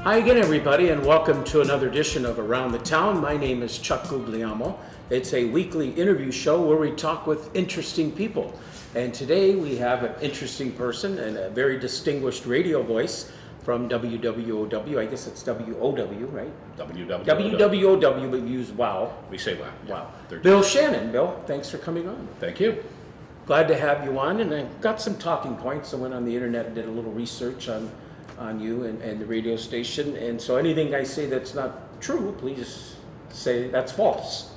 Hi again, everybody, and welcome to another edition of Around the Town. My name is Chuck Guglielmo. It's a weekly interview show where we talk with interesting people. And today we have an interesting person and a very distinguished radio voice from WWOW. I guess it's WOW, right? WWOW, but use WOW. We say WOW. Wow. Yeah. Bill Shannon. Bill, thanks for coming on. Thank you. Glad to have you on, and I got some talking points. I went on the internet and did a little research on you and the radio station, and so anything I say that's not true, please say that's false.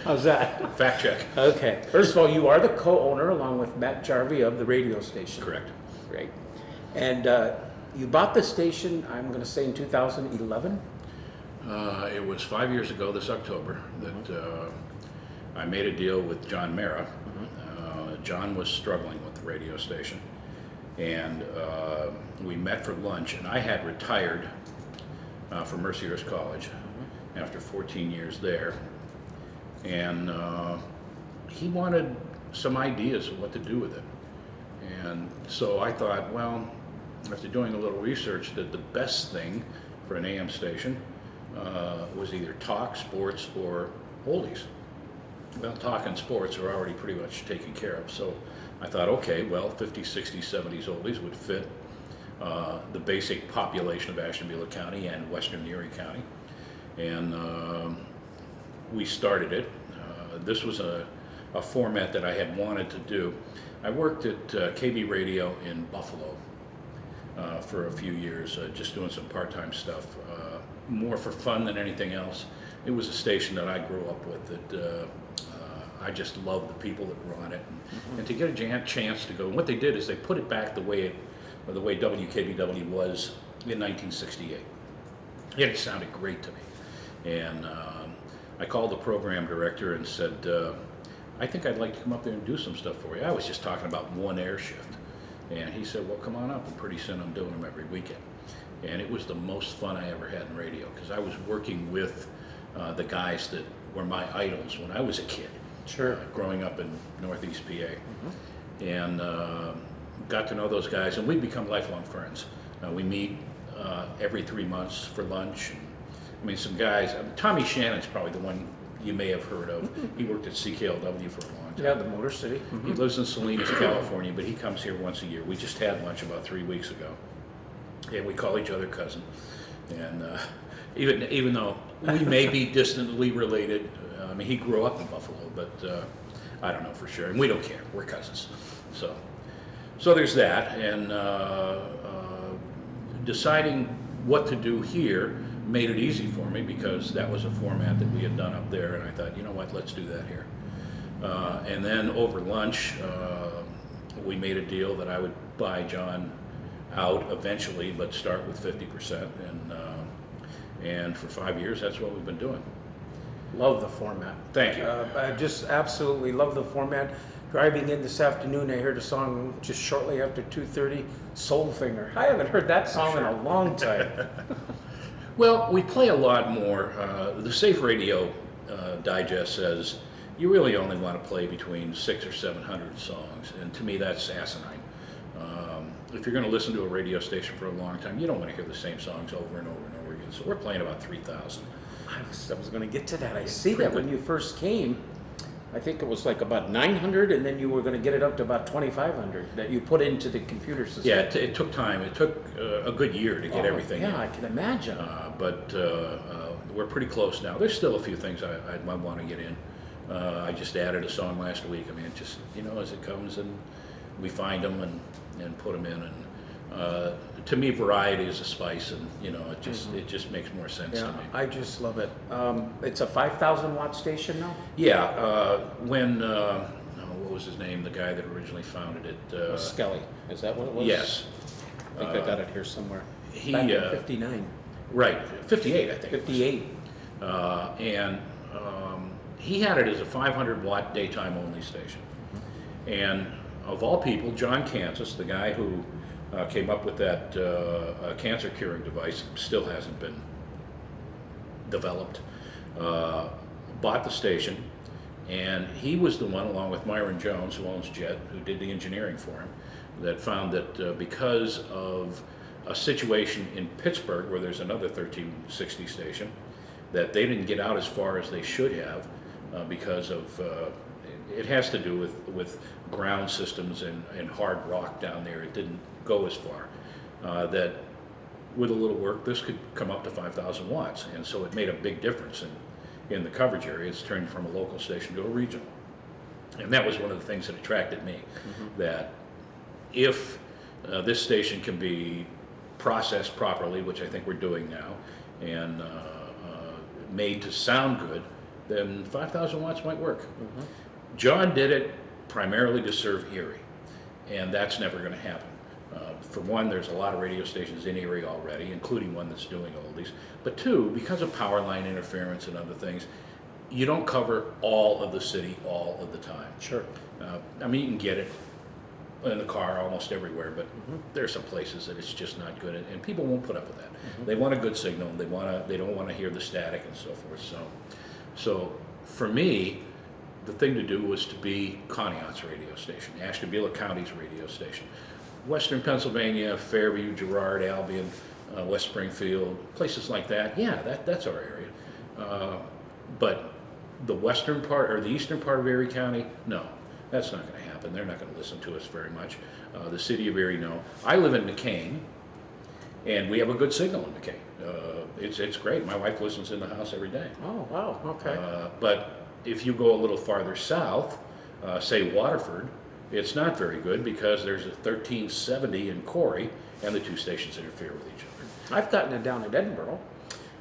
How's that? Fact check. Okay. First of all, you are the co-owner along with Matt Jarvie of the radio station. Correct. Great. And you bought the station, I'm going to say in 2011? It was 5 years ago this October that I made a deal with John Mara. John was struggling with the radio station, and we met for lunch, and I had retired from Mercyhurst College after 14 years there, and he wanted some ideas of what to do with it. And so I thought, well, after doing a little research, that the best thing for an AM station was either talk, sports, or oldies. Well, talk and sports are already pretty much taken care of, so I thought, okay, well, 50s, 60s, 70s oldies would fit the basic population of Ashtabula County and Western Erie County, and we started it. This was a format that I had wanted to do. I worked at KB Radio in Buffalo for a few years, just doing some part-time stuff, more for fun than anything else. It was a station that I grew up with that I just loved the people that were on it, and to get a chance to go. And what they did is they put it back the way WKBW was in 1968. It sounded great to me, and I called the program director and said, I think I'd like to come up there and do some stuff for you. I was just talking about one air shift, and he said, well, come on up, and pretty soon I'm doing them every weekend. And it was the most fun I ever had in radio, because I was working with the guys that were my idols when I was a kid. Sure. Growing up in Northeast PA, and got to know those guys, and we've become lifelong friends. We meet every 3 months for lunch. I mean, some guys, Tommy Shannon's probably the one you may have heard of. He worked at CKLW for a long time. Yeah, the Motor City. He lives in Salinas, California, but he comes here once a year. We just had lunch about 3 weeks ago, and we call each other cousin. And even though we may be distantly related, I mean, he grew up in Buffalo, but I don't know for sure, and we don't care. We're cousins. So there's that, and deciding what to do here made it easy for me, because that was a format that we had done up there, and I thought, you know what, let's do that here. And then over lunch, we made a deal that I would buy John out eventually, but start with 50%, and for 5 years, that's what we've been doing. Love the format. Thank you. I just absolutely love the format. Driving in this afternoon, I heard a song just shortly after 2:30, Soulfinger. I haven't heard that song in a long time. Well, we play a lot more. The Safe Radio Digest says you really only want to play between 600 or 700 songs, and to me that's asinine. If you're going to listen to a radio station for a long time, you don't want to hear the same songs over and over and over again. So we're playing about 3,000. I was going to get to that. I see that when you first came, I think it was like about 900, and then you were going to get it up to about 2,500 that you put into the computer system. Yeah, it took time. It took a good year to get everything in. Yeah, I can imagine. But we're pretty close now. There's still a few things I might want to get in. I just added a song last week. I mean, just, as it comes, and we find them and put them in. And to me, variety is a spice, and it just makes more sense to me. I just love it. It's a 5,000 watt station now. Yeah. When what was his name? The guy that originally founded it. Skelly. Is that what it was? Yes. I think I got it here somewhere. Back in 59. Right. 58, I think. 58. And he had it as a 500 watt daytime only station. And of all people, John Kansas, the guy who came up with that cancer curing device, still hasn't been developed, bought the station, and he was the one, along with Myron Jones, who owns Jet, who did the engineering for him, that found that because of a situation in Pittsburgh where there's another 1360 station that they didn't get out as far as they should have because of, it has to do with ground systems and hard rock down there. It didn't go as far. That with a little work, this could come up to 5,000 watts. And so it made a big difference in the coverage area. It's turned from a local station to a regional. And that was one of the things that attracted me, that if this station can be processed properly, which I think we're doing now, and made to sound good, then 5,000 watts might work. John did it primarily to serve Erie, and that's never going to happen. For one, there's a lot of radio stations in Erie already, including one that's doing oldies. But two, because of power line interference and other things, you don't cover all of the city all of the time. Sure. I mean, you can get it in the car almost everywhere, but there are some places that it's just not good, and people won't put up with that. They want a good signal. They don't want to hear the static and so forth. So for me, the thing to do was to be Conneaut's radio station, Ashtabula County's radio station. Western Pennsylvania, Fairview, Girard, Albion, West Springfield, places like that. Yeah, that's our area. But the western part or the eastern part of Erie County, no, that's not going to happen. They're not going to listen to us very much. The city of Erie, no. I live in McCain, and we have a good signal in McCain. It's great. My wife listens in the house every day. Oh, wow, okay. But if you go a little farther south, say Waterford, it's not very good because there's a 1370 in Corey, and the two stations interfere with each other. I've gotten it down at Edinburgh.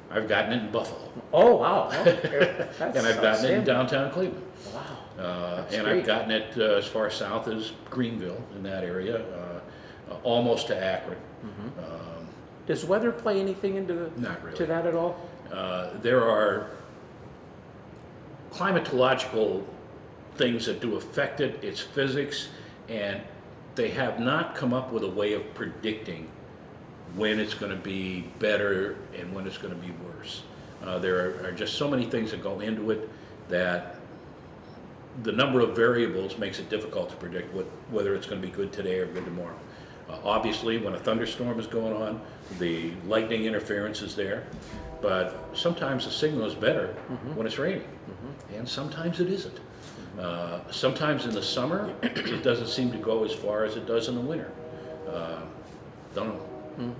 I've gotten it in Buffalo. Oh, wow. Okay. And I've gotten it in downtown Cleveland. Wow. And great. I've gotten it as far south as Greenville, in that area, almost to Akron. Does weather play anything into Not really. to that at all? There are climatological things that do affect it. It's physics, and they have not come up with a way of predicting when it's going to be better and when it's going to be worse. There are just so many things that go into it that the number of variables makes it difficult to predict whether it's going to be good today or good tomorrow. Obviously, when a thunderstorm is going on, the lightning interference is there, but sometimes the signal is better when it's raining, and sometimes it isn't. Sometimes in the summer, it doesn't seem to go as far as it does in the winter. Don't know.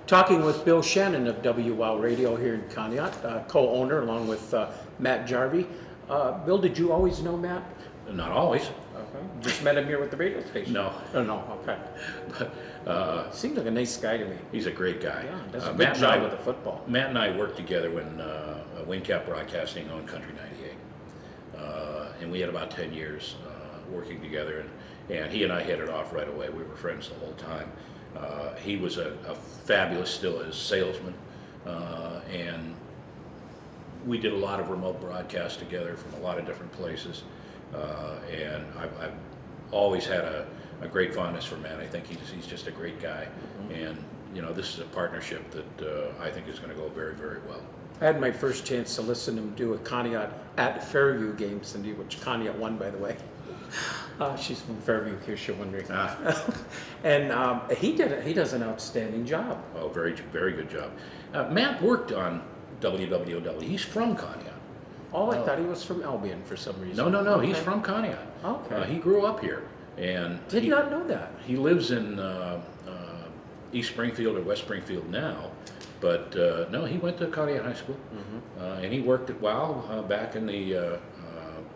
Talking with Bill Shannon of WOW Radio here in Conneaut, co-owner along with Matt Jarvie. Bill, did you always know Matt? Not always. Okay. Just met him here with the radio station? No. Oh, no, okay. But, seems like a nice guy to me. he's a great guy. Yeah, does a good Matt job and I- with the football. Matt and I worked together when WinCap Broadcasting owned Country 98. And we had about 10 years working together, and he and I hit it off right away. We were friends the whole time. He was a fabulous, still is, salesman, and we did a lot of remote broadcasts together from a lot of different places, and I've always had a great fondness for Matt. I think he's just a great guy, and this is a partnership that I think is going to go very, very well. I had my first chance to listen to him do a Conneaut at Fairview game Sunday, which Conneaut won, by the way. She's from Fairview, in case you're wondering. And he does an outstanding job. Oh, very, very good job. Matt worked on WWW. He's from Conneaut. Oh, I thought he was from Albion for some reason. No. Okay. He's from Conneaut. Okay. He grew up here, and Did not know that. He lives in East Springfield or West Springfield now, but no, he went to Conneaut High School, and he worked at WOW back in the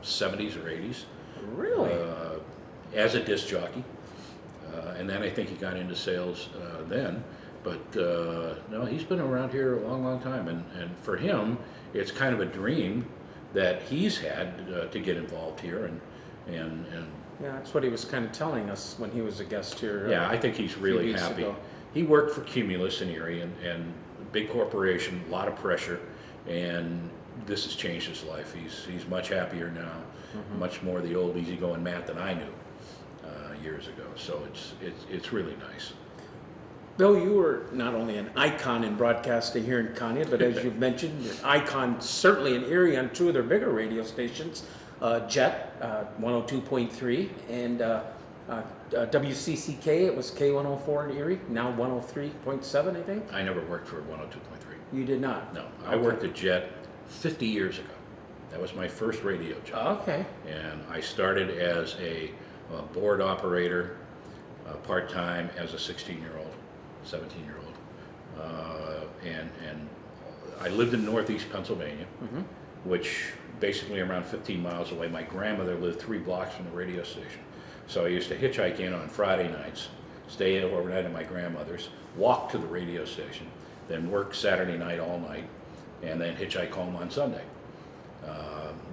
70s or 80s. Really? As a disc jockey, and then I think he got into sales then. But no, he's been around here a long, long time, and for him, it's kind of a dream that he's had to get involved here, and Yeah, that's what he was kind of telling us when he was a guest here. yeah, I think he's really weeks happy. ago. He worked for Cumulus in Erie, and big corporation, a lot of pressure, and this has changed his life. He's much happier now, much more the old easygoing Matt than I knew years ago. So it's really nice. Bill, you were not only an icon in broadcasting here in Conneaut, but as you've mentioned, an icon certainly in Erie on two of their bigger radio stations, Jet 102.3 and WCCK, it was K104 in Erie, now 103.7, I think? I never worked for 102.3. You did not? No, I worked at Jet 50 years ago. That was my first radio job. Okay. And I started as a board operator, part-time as a 16-year-old, 17-year-old. And I lived in northeast Pennsylvania, which basically around 15 miles away. My grandmother lived 3 blocks from the radio station. So I used to hitchhike in on Friday nights, stay overnight at my grandmother's, walk to the radio station, then work Saturday night all night, and then hitchhike home on Sunday.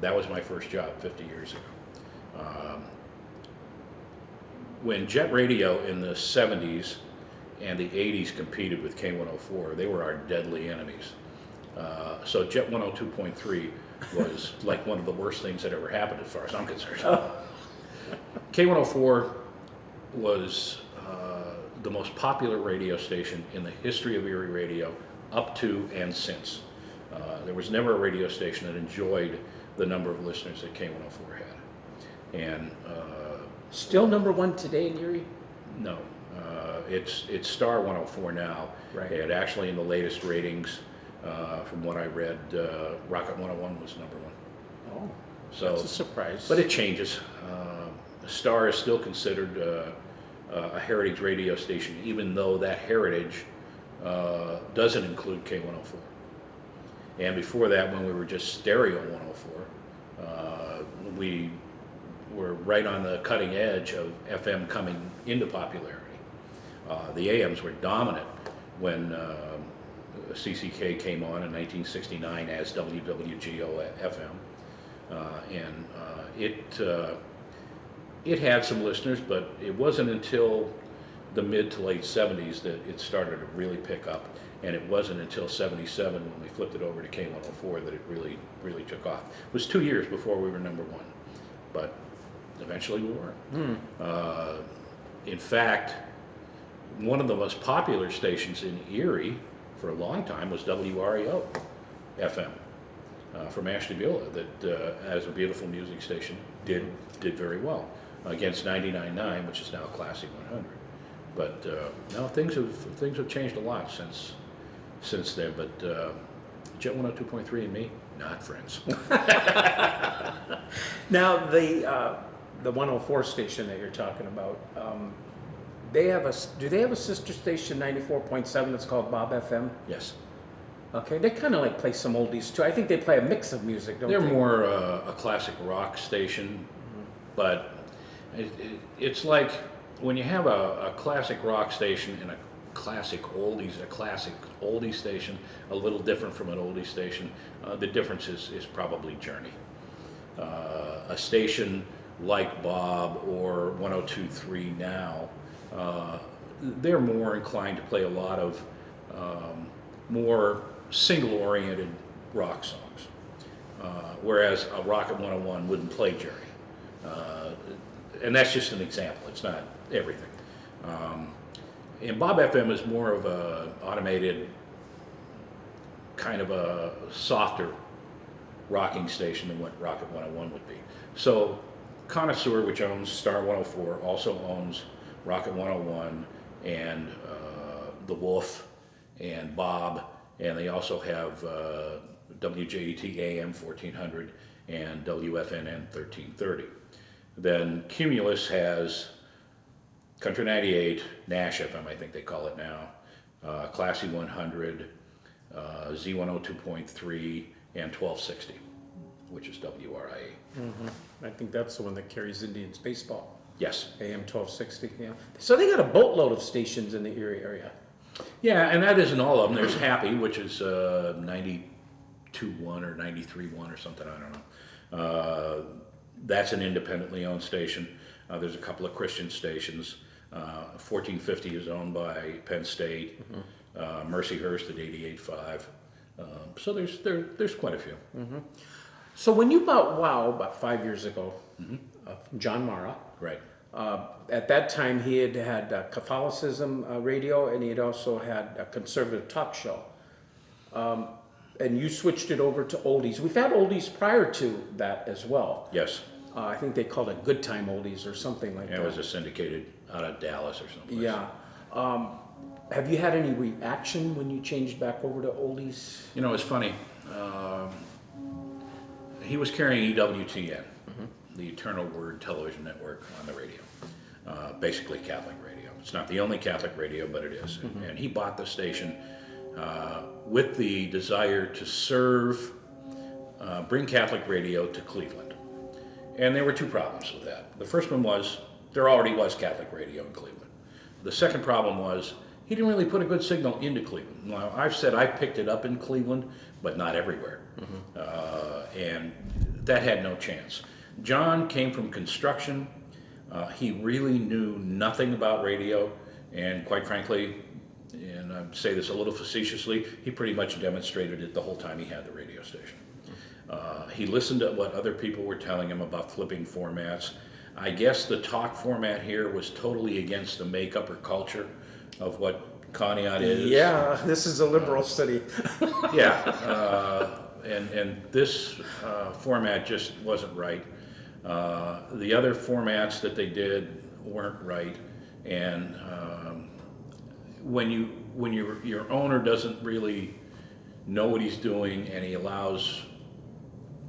That was my first job 50 years ago. When Jet Radio in the 70s and the 80s competed with K104, they were our deadly enemies. So Jet 102.3 was like one of the worst things that ever happened as far as I'm concerned. K104 was the most popular radio station in the history of Erie radio up to and since. There was never a radio station that enjoyed the number of listeners that K104 had. And Still number 1 today in Erie? no, it's Star 104 now. Right. And actually in the latest ratings, from what I read, Rocket 101 was number 1. Oh, So, that's a surprise. but it changes. Star is still considered a heritage radio station, even though that heritage doesn't include K104. And before that, when we were just stereo 104, we were right on the cutting edge of FM coming into popularity. The AMs were dominant when CCK came on in 1969 as WWGO FM, and it had some listeners, but it wasn't until the mid to late 70s that it started to really pick up, and it wasn't until 77 when we flipped it over to K104 that it really took off. It was 2 years before we were number 1, but eventually we were. In fact, one of the most popular stations in Erie for a long time was WREO FM from Ashtabula, that as a beautiful music station did very well against 99.9, which is now Classic 100. But no, things have changed a lot since then. But Jet 102.3 and me, not friends. Now, the 104 station that you're talking about, do they have a sister station, 94.7, that's called Bob FM? Yes. Okay, they kind of like play some oldies too. I think they play a mix of music, don't they? They're more a classic rock station, but it's like when you have a classic rock station and a classic oldie station, a little different from an oldie station. The difference is probably Journey. A station like Bob or 102.3 now, they're more inclined to play a lot of more single-oriented rock songs, whereas a Rocket 101 wouldn't play Journey. And that's just an example, it's not everything. And Bob FM is more of a automated, kind of a softer rocking station than what Rocket 101 would be. So Connoisseur, which owns Star 104, also owns Rocket 101 and The Wolf and Bob, and they also have WJET AM 1400 and WFNN 1330. Then Cumulus has Country 98, Nash FM, I think they call it now, Classy 100, Z102.3, and 1260, which is WRIA. I think that's the one that carries Indians baseball. Yes. AM 1260, yeah. So they got a boatload of stations in the Erie area. Yeah, and that isn't all of them. There's Happy, which is 92.1 or 93.1 or something, I don't know. That's an independently owned station. There's a couple of Christian stations. 1450 is owned by Penn State. Mercyhurst at 88.5. So there's quite a few. So when you bought WOW about 5 years ago, from John Mara, Right. at that time he had Catholicism radio, and he had also had a conservative talk show. And you switched it over to oldies. We've had oldies prior to that as well. Yes. I think they called it Good Time Oldies or something like It that. was a syndicated out of Dallas or someplace. Yeah. Have you had any reaction when you changed back over to oldies? You know, it's funny. He was carrying EWTN, the Eternal Word Television Network, on the radio. Basically Catholic radio. It's not the only Catholic radio, but it is. And he bought the station with the desire to serve, bring Catholic radio to Cleveland. And there were two problems with that. The first one was there already was Catholic radio in Cleveland. The second problem was he didn't really put a good signal into Cleveland. Now, I've said I picked it up in Cleveland, but not everywhere. And that had no chance. John came from construction. He really knew nothing about radio, and quite frankly, and I say this a little facetiously, he pretty much demonstrated it the whole time he had the radio station. He listened to what other people were telling him about flipping formats. I guess the talk format here was totally against the makeup or culture of what Conneaut is. Yeah, this is a liberal city. Yeah, and this format just wasn't right. The other formats that they did weren't right, and when your owner doesn't really know what he's doing and he allows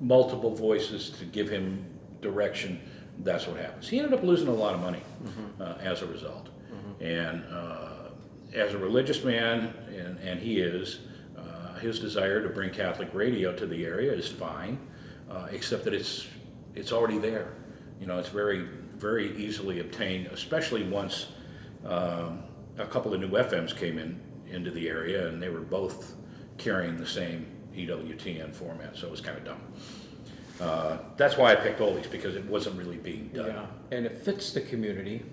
multiple voices to give him direction, that's what happens. He ended up losing a lot of money as a result. And as a religious man, and he is, his desire to bring Catholic radio to the area is fine, except that it's already there. You know, it's very, very easily obtained, especially once a couple of new FMs came into the area, and they were both carrying the same EWTN format, so it was kind of dumb. That's why I picked oldies, because it wasn't really being done. Yeah, and it fits the community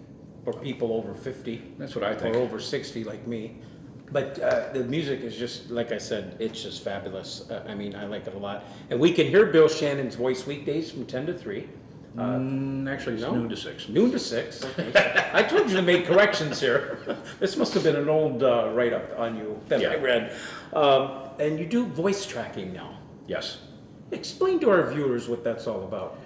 for people over 50. That's what I think. Or over 60 like me. But the music is just, like I said, it's just fabulous. I mean, I like it a lot. And we can hear Bill Shannon's voice weekdays from 10 to 3. Actually, it's no? noon to 6. Noon to 6, okay. I told you to make corrections here. This must have been an old write-up on you that I read. And you do voice tracking now. Yes. Explain to our viewers what that's all about.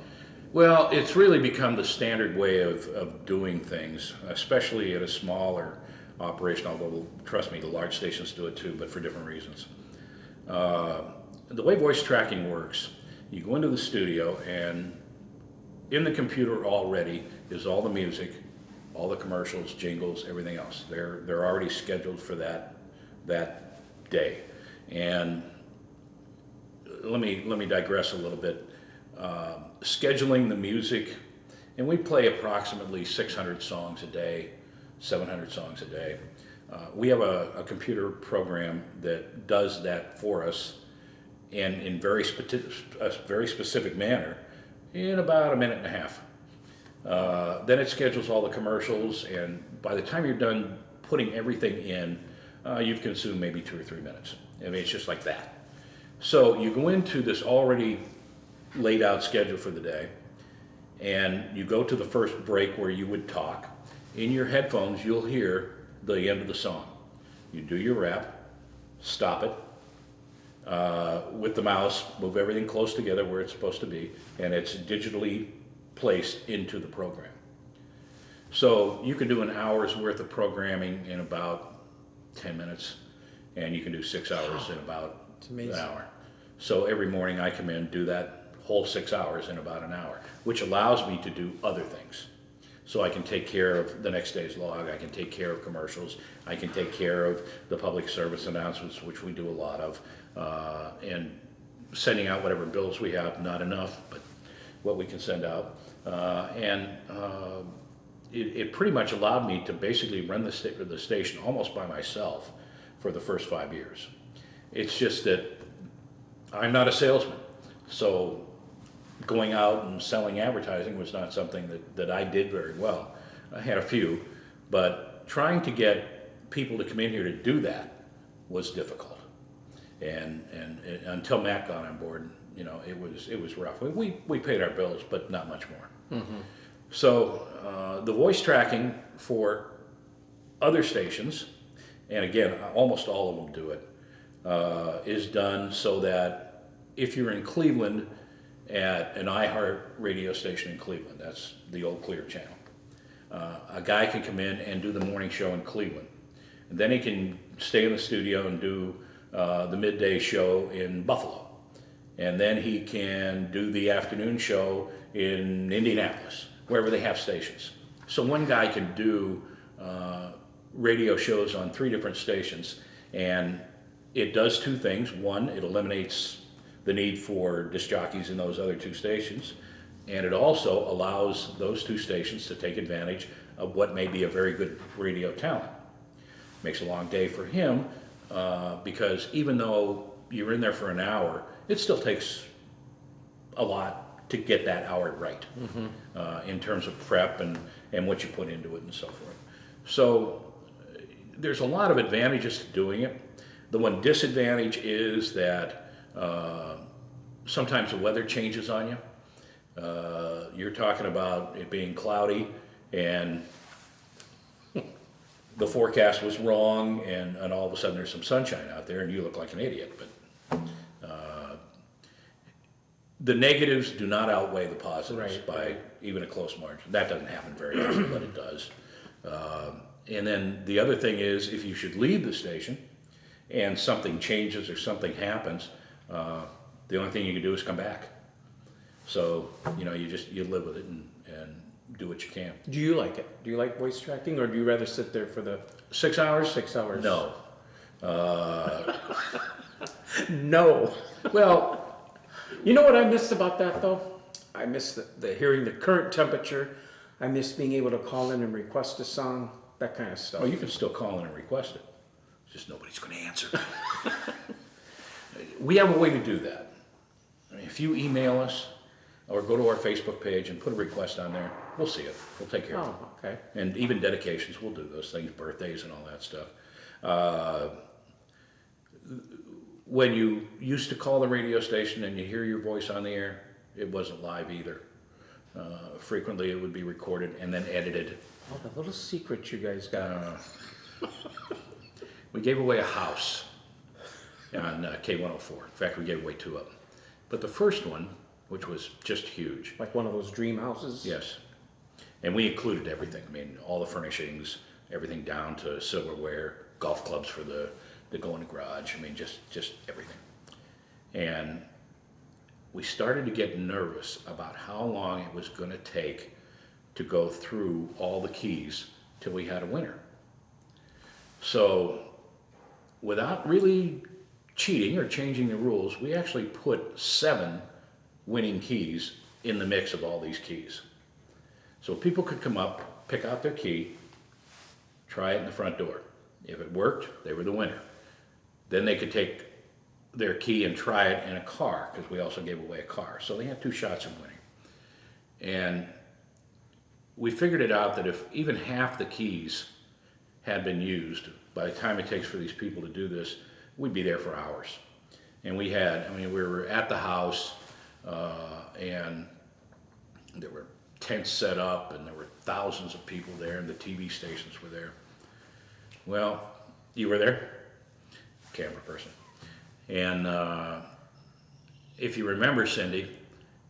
Well, it's really become the standard way of doing things, especially at a smaller operation, although, trust me, the large stations do it too, but for different reasons. The way voice tracking works, you go into the studio, and in the computer already is all the music, all the commercials, jingles, everything else. They're already scheduled for that day. And let me digress a little bit. Scheduling the music, and we play approximately 600 songs a day, 700 songs a day. We have a computer program that does that for us, and in a very specific manner, in about a minute and a half. Then it schedules all the commercials, and by the time you're done putting everything in, you've consumed maybe 2 or 3 minutes. I mean, it's just like that. So you go into this already laid out schedule for the day, and you go to the first break where you would talk. In your headphones, you'll hear the end of the song. You do your rap, stop it, with the mouse, move everything close together where it's supposed to be, and it's digitally placed into the program. So you can do an hour's worth of programming in about 10 minutes, and you can do 6 hours in about an hour. So every morning I come in, do that whole 6 hours in about an hour, which allows me to do other things. So I can take care of the next day's log, I can take care of commercials, I can take care of the public service announcements, which we do a lot of, and sending out whatever bills we have, not enough, but what we can send out. It pretty much allowed me to basically run the station almost by myself for the first 5 years. It's just that I'm not a salesman, so going out and selling advertising was not something that I did very well. I had a few, but trying to get people to come in here to do that was difficult. And until Matt got on board, you know, it was rough. We paid our bills, but not much more. So the voice tracking for other stations, and again, almost all of them do it, is done so that if you're in Cleveland at an iHeart radio station in Cleveland, that's the old Clear channel, a guy can come in and do the morning show in Cleveland. And then he can stay in the studio and do the midday show in Buffalo. And then he can do the afternoon show in Indianapolis, wherever they have stations. So one guy can do radio shows on 3 different stations, and it does 2 things. One, it eliminates the need for disc jockeys in those other 2 stations, and it also allows those 2 stations to take advantage of what may be a very good radio talent. Makes a long day for him because even though you're in there for an hour, it still takes a lot to get that hour right in terms of prep and what you put into it and so forth. So there's a lot of advantages to doing it. The one disadvantage is that sometimes the weather changes on you. You're talking about it being cloudy and the forecast was wrong, and all of a sudden there's some sunshine out there and you look like an idiot. But the negatives do not outweigh the positives by even a close margin. That doesn't happen very often, but it does. And then the other thing is, if you should leave the station and something changes or something happens, the only thing you can do is come back. So, you live with it and do what you can. Do you like it? Do you like voice tracking, or do you rather sit there for the 6 hours? 6 hours? No. No. Well, you know what I missed about that, though? I missed the hearing the current temperature. I miss being able to call in and request a song, that kind of stuff. you can still call in and request it. Just nobody's going to answer. We have a way to do that. I mean, if you email us or go to our Facebook page and put a request on there, we'll see it. We'll take care of it. Oh, okay. And even dedications, we'll do those things, birthdays and all that stuff. When you used to call the radio station and you hear your voice on the air, it wasn't live either. Frequently it would be recorded and then edited. Oh, the little secret you guys got. We gave away a house on K104. In fact, we gave away 2 of them. But the first one, which was just huge. Like one of those dream houses? Yes. And we included everything. I mean, all the furnishings, everything down to silverware, golf clubs for the go in the garage. I mean, just everything. And we started to get nervous about how long it was going to take to go through all the keys till we had a winner. So without really cheating or changing the rules, we actually put 7 winning keys in the mix of all these keys. So people could come up, pick out their key, try it in the front door. If it worked, they were the winner. Then they could take their key and try it in a car, because we also gave away a car. So they had 2 shots of winning. And we figured it out that if even half the keys had been used, by the time it takes for these people to do this, we'd be there for hours. And we were at the house, and there were tents set up, and there were thousands of people there, and the TV stations were there. Well, you were there? Camera person. And if you remember, Cindy,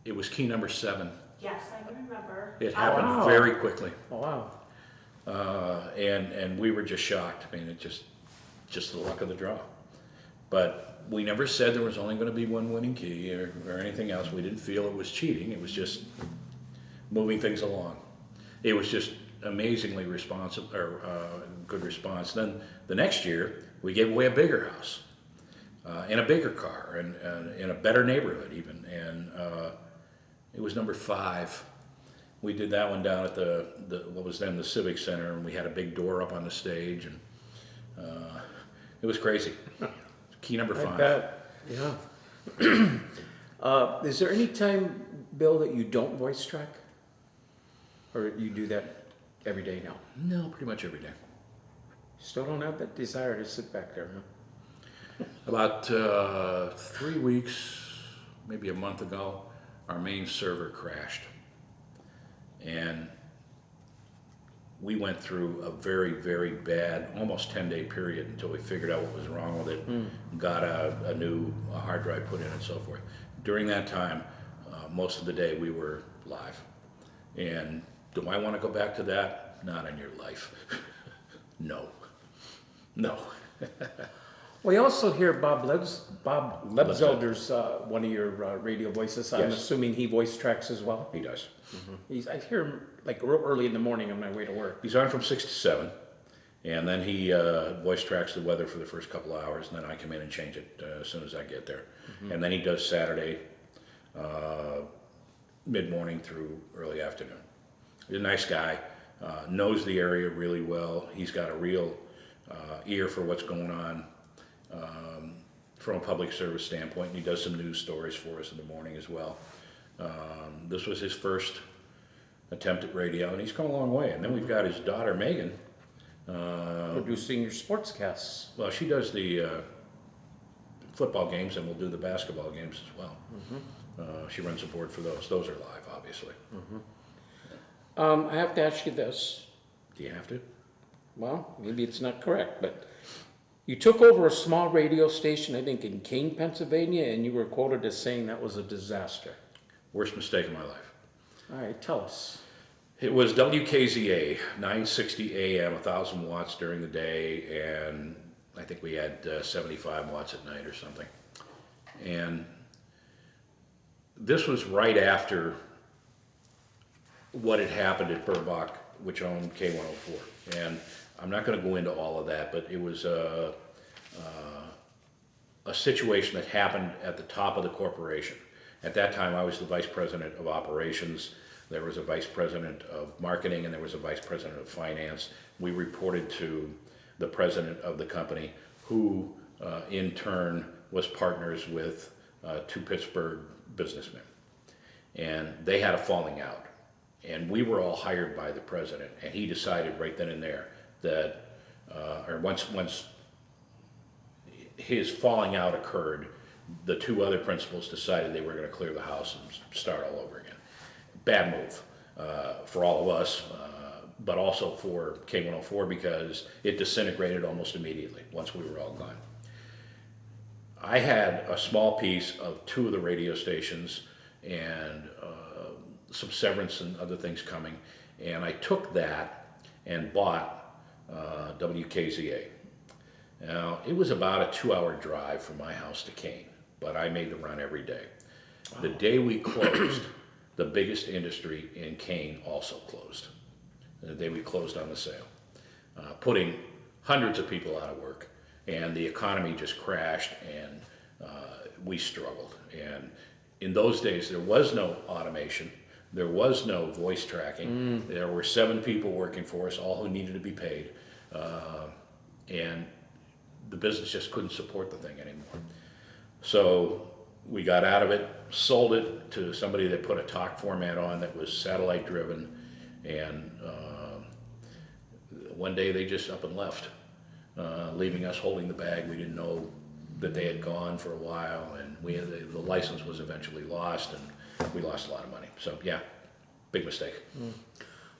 it was key number 7. Yes, I remember. It happened wow. very quickly. Oh, wow. And we were just shocked. I mean, it just the luck of the draw. But we never said there was only going to be 1 winning key or anything else. We didn't feel it was cheating. It was just moving things along. It was just amazingly responsive, or good response. Then the next year, we gave away a bigger house and a bigger car and in a better neighborhood even. And it was number 5. We did that one down at the what was then the Civic Center, and we had a big door up on the stage, and it was crazy. Key number 5. I bet. Yeah. Is there any time, Bill, that you don't voice track? Or you do that every day now? No, pretty much every day. Still don't have that desire to sit back there, huh? About 3 weeks, maybe a month ago, our main server crashed. And we went through a very, very bad, almost 10-day period until we figured out what was wrong with it, got a new hard drive put in and so forth. During that time, most of the day we were live. And do I want to go back to that? not in your life. No. No. We also hear Bob Lebzelder's one of your radio voices. I'm Yes. assuming he voice tracks as well. He does. I hear him like real early in the morning on my way to work. He's on from 6 to 7, and then he voice tracks the weather for the first couple of hours, and then I come in and change it as soon as I get there. And then he does Saturday, mid-morning through early afternoon. He's a nice guy, knows the area really well. He's got a real ear for what's going on from a public service standpoint, and he does some news stories for us in the morning as well. This was his first attempt at radio, and he's come a long way. And then we've got his daughter, Megan. Producing your sportscasts. Well, she does the football games, and we'll do the basketball games as well. She runs the board for those. Those are live, obviously. I have to ask you this. Do you have to? Well, maybe it's not correct, but you took over a small radio station, I think in Kane, Pennsylvania, and you were quoted as saying that was a disaster. Worst mistake of my life. All right, tell us. It was WKZA, 960 AM, 1,000 watts during the day, and I think we had 75 watts at night or something. And this was right after what had happened at Burbach, which owned K104. And I'm not going to go into all of that, but it was a situation that happened at the top of the corporation. At that time, I was the vice president of operations. There was a vice president of marketing, and there was a vice president of finance. We reported to the president of the company, who in turn was partners with two Pittsburgh businessmen. And they had a falling out. And we were all hired by the president, and he decided right then and there that, or once his falling out occurred, the two other principals decided they were going to clear the house and start all over again. Bad move for all of us, but also for K104 because it disintegrated almost immediately once we were all gone. I had a small piece of two of the radio stations and some severance and other things coming, and I took that and bought WKZA. Now, it was about a 2-hour drive from my house to Kane, but I made the run every day. Wow. The day we closed, the biggest industry in Kane also closed. The day we closed on the sale, putting hundreds of people out of work, and the economy just crashed, and we struggled. And in those days, there was no automation. There was no voice tracking. There were 7 people working for us, all who needed to be paid. And the business just couldn't support the thing anymore. So we got out of it, sold it to somebody that put a talk format on that was satellite driven. And one day they just up and left, leaving us holding the bag. We didn't know that they had gone for a while, and the license was eventually lost, and we lost a lot of money. So yeah, big mistake.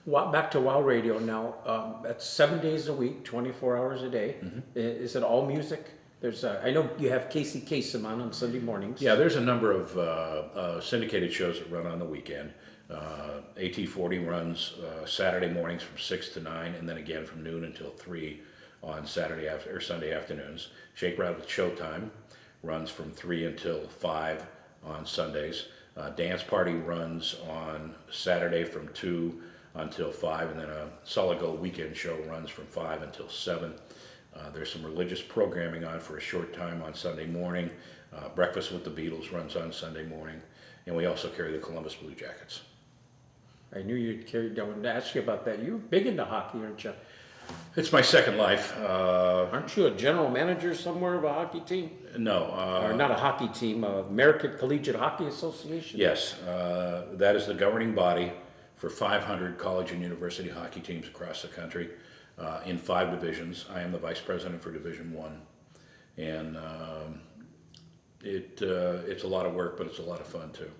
Back to WOW Radio now. That's 7 days a week, 24 hours a day. Is it all music? There's I know you have Casey Kasem on Sunday mornings. Yeah, there's a number of syndicated shows that run on the weekend. AT40 runs Saturday mornings from 6 to 9, and then again from noon until 3 on Saturday or Sunday afternoons. Shake Rattle Showtime runs from 3 until 5 on Sundays. Dance Party runs on Saturday from 2 until 5, and then a Solid Gold Weekend show runs from 5 until 7. There's some religious programming on for a short time on Sunday morning. Breakfast with the Beatles runs on Sunday morning, and we also carry the Columbus Blue Jackets. I knew you'd carry. I wanted to ask you about that. You're big into hockey, aren't you? It's my second life. Aren't you a general manager somewhere of a hockey team? No. Or not a hockey team, American Collegiate Hockey Association? Yes, that is the governing body for 500 college and university hockey teams across the country in 5 divisions. I am the vice president for Division 1. And it's a lot of work, but it's a lot of fun too.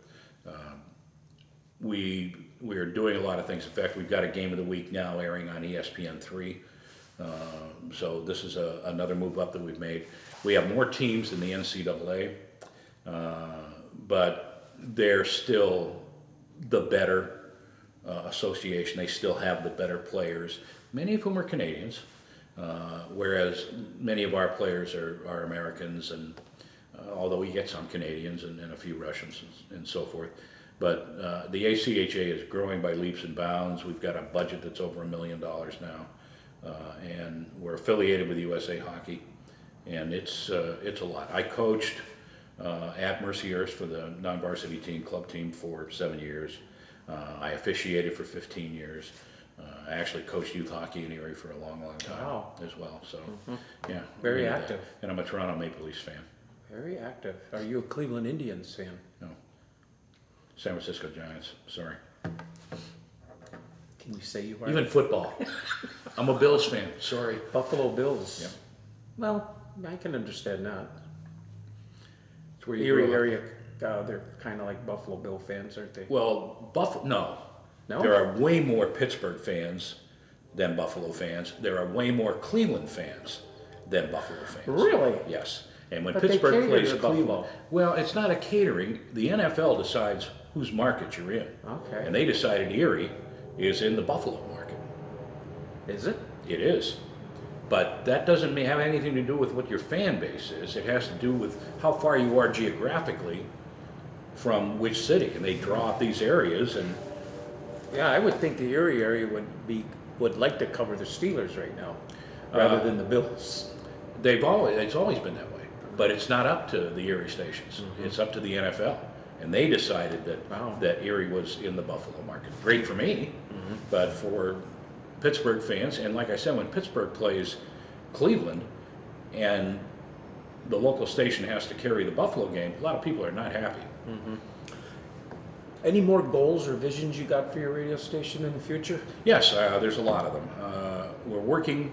We are doing a lot of things. In fact, we've got a game of the week now airing on ESPN3. So this is another move up that we've made. We have more teams than the NCAA, but they're still the better association. They still have the better players, many of whom are Canadians, whereas many of our players are Americans, and although we get some Canadians and a few Russians and so forth. But the ACHA is growing by leaps and bounds. We've got a budget that's over $1 million now, and we're affiliated with USA Hockey, and it's a lot. I coached at Mercyhurst for the non-varsity team, club team, for 7 years. I officiated for 15 years. I actually coached youth hockey in Erie for a long, long time as well. So, yeah. Very active. And I'm a Toronto Maple Leafs fan. Very active. Are you a Cleveland Indians fan? No. San Francisco Giants. Sorry. Can you say you are? Even football. I'm a Bills fan. Sorry. Buffalo Bills. Yep. Well, I can understand that. It's where you Erie grew up. area, they're kind of like Buffalo Bill fans, aren't they? Well, no. No? There are way more Pittsburgh fans than Buffalo fans. There are way more Cleveland fans than Buffalo fans. Really? Yes. And when But they Pittsburgh cater plays to Cleveland, Buffalo. well, it's not a catering. The NFL decides whose market you're in. Okay. And they decided Erie is in the Buffalo market. Is it? It is. But that doesn't have anything to do with what your fan base is. It has to do with how far you are geographically from which city. And they draw up these areas, and Yeah, I would think the Erie area would like to cover the Steelers right now, rather than the Bills. it's always been that way. But it's not up to the Erie stations. It's up to the NFL. And they decided that Erie was in the Buffalo market. Great for me, but for Pittsburgh fans, and like I said, when Pittsburgh plays Cleveland and the local station has to carry the Buffalo game, a lot of people are not happy. Any more goals or visions you got for your radio station in the future? Yes, there's a lot of them. We're working,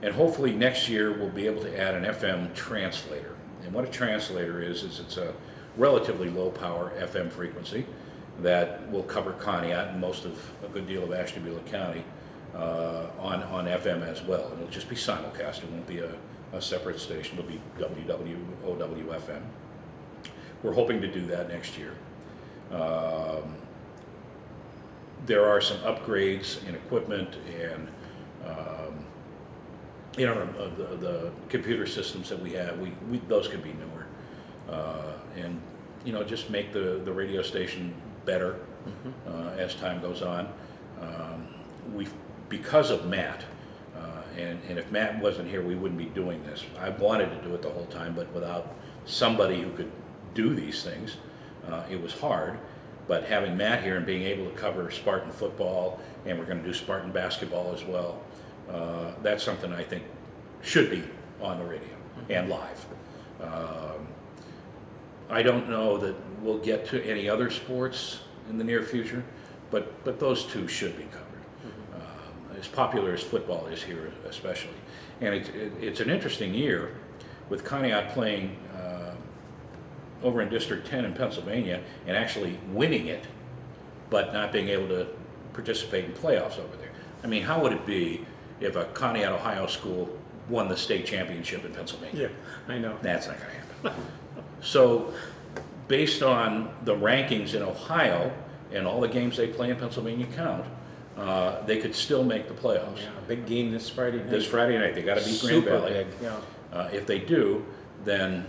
and hopefully next year we'll be able to add an FM translator. And what a translator is it's a relatively low power FM frequency that will cover Conneaut and a good deal of Ashtabula County on FM as well. It'll just be simulcast. It won't be a separate station. It'll be WWOW-FM. We're hoping to do that next year. There are some upgrades in equipment and the computer systems that we have. Those could be newer, and just make the radio station better as time goes on. Because of Matt, and if Matt wasn't here, we wouldn't be doing this. I wanted to do it the whole time, but without somebody who could do these things, it was hard. But having Matt here and being able to cover Spartan football, and we're going to do Spartan basketball as well, that's something I think should be on the radio and live. I don't know that we'll get to any other sports in the near future, but those two should be covered. As popular as football is here, especially, and it's an interesting year with Conneaut playing over in District 10 in Pennsylvania and actually winning it, but not being able to participate in playoffs over there. I mean, how would it be if a Conneaut, Ohio school won the state championship in Pennsylvania? Yeah, I know. That's not going to happen. So, based on the rankings in Ohio and all the games they play in Pennsylvania count, they could still make the playoffs. Yeah, a big game this Friday night. This Friday night, they got to beat Grand Super Valley. big, yeah. If they do, then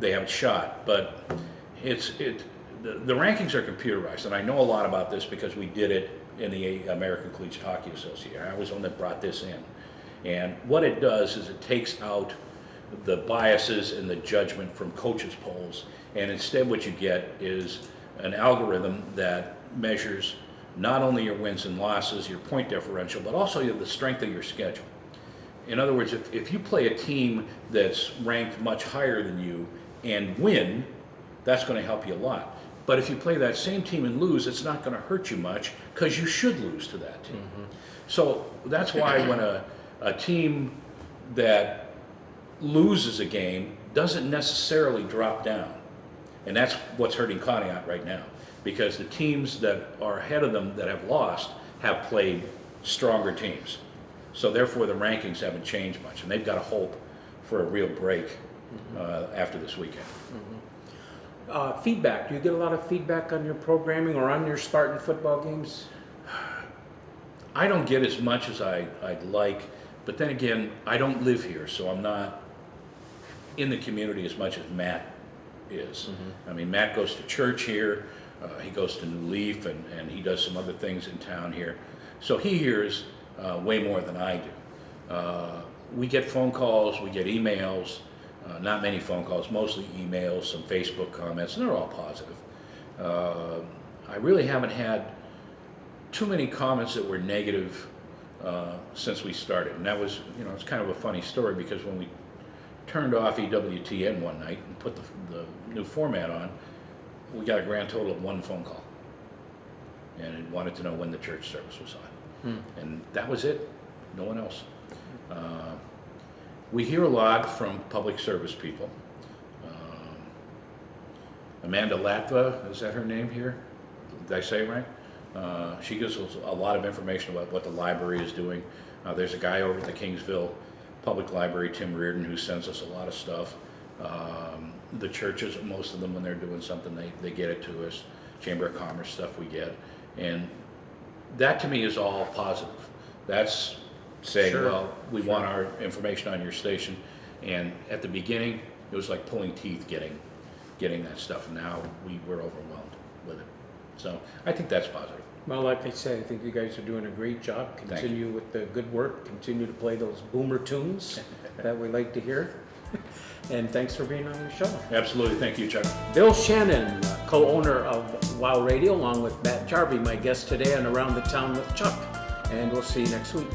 they have a shot. But the rankings are computerized, and I know a lot about this because we did it in the American Collegiate Hockey Association. I was the one that brought this in. And what it does is it takes out the biases and the judgment from coaches' polls, and instead what you get is an algorithm that measures not only your wins and losses, your point differential, but also the strength of your schedule. In other words, if you play a team that's ranked much higher than you and win, that's going to help you a lot. But if you play that same team and lose, it's not going to hurt you much because you should lose to that team. So that's why when a team that loses a game doesn't necessarily drop down. And that's what's hurting Conneaut right now, because the teams that are ahead of them that have lost have played stronger teams. So therefore the rankings haven't changed much, and they've got to hope for a real break after this weekend. Feedback. Do you get a lot of feedback on your programming or on your Spartan football games? I don't get as much as I'd like, but then again, I don't live here, so I'm not in the community as much as Matt is. I mean, Matt goes to church here, he goes to New Leaf, and he does some other things in town here. So he hears way more than I do. We get phone calls, we get emails, not many phone calls, mostly emails, some Facebook comments, and they're all positive. I really haven't had too many comments that were negative since we started. And that was, it's kind of a funny story, because when we turned off EWTN one night and put the new format on, we got a grand total of one phone call. And it wanted to know when the church service was on. And that was it, no one else. We hear a lot from public service people. Amanda Latva, is that her name here? Did I say it right? She gives us a lot of information about what the library is doing. There's a guy over at the Kingsville Public Library, Tim Reardon, who sends us a lot of stuff. The churches, most of them, when they're doing something, they get it to us. Chamber of Commerce stuff we get. And that to me is all positive. That's saying, well, we want our information on your station. And at the beginning, it was like pulling teeth getting that stuff. And now we're overwhelmed with it. So I think that's positive. Well, like I say, I think you guys are doing a great job. Continue with the good work. Continue to play those boomer tunes that we like to hear. And thanks for being on the show. Absolutely. Thank you, Chuck. Bill Shannon, co-owner of WOW Radio, along with Matt Jarvie, my guest today on Around the Town with Chuck. And we'll see you next week.